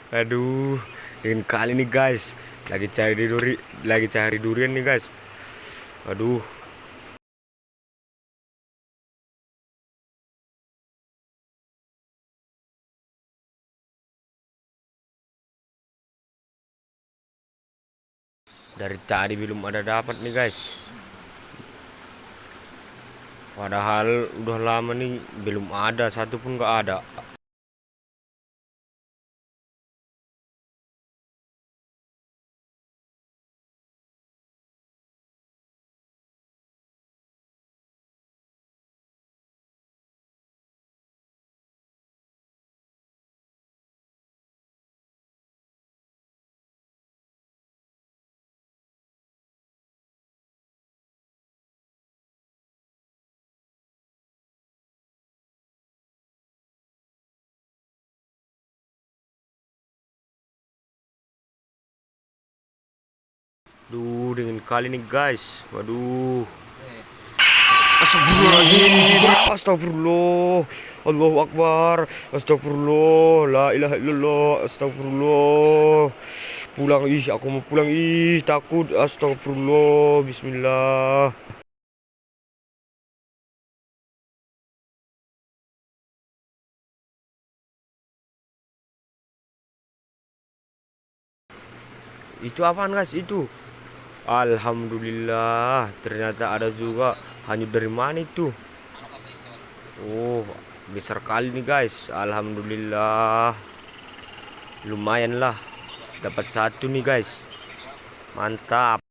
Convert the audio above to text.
Aduh, ingin kali nih guys. Lagi cari durian nih guys. Aduh, dari tadi belum ada dapat nih guys. Padahal udah lama nih belum ada satu pun nggak ada. Duh, dingin kali nih guys. Waduh. Astagfirullahaladzim. Astagfirullah. Allahu Akbar. Astagfirullah. La ilaha illallah. Astagfirullah. Pulang aku mau pulang takut. Astagfirullah. Bismillah. Itu apaan guys? Itu. Alhamdulillah, ternyata ada juga. Hanyut dari mana itu? Oh, besar kali nih guys. Alhamdulillah. Lumayan lah. Dapat satu nih guys. Mantap.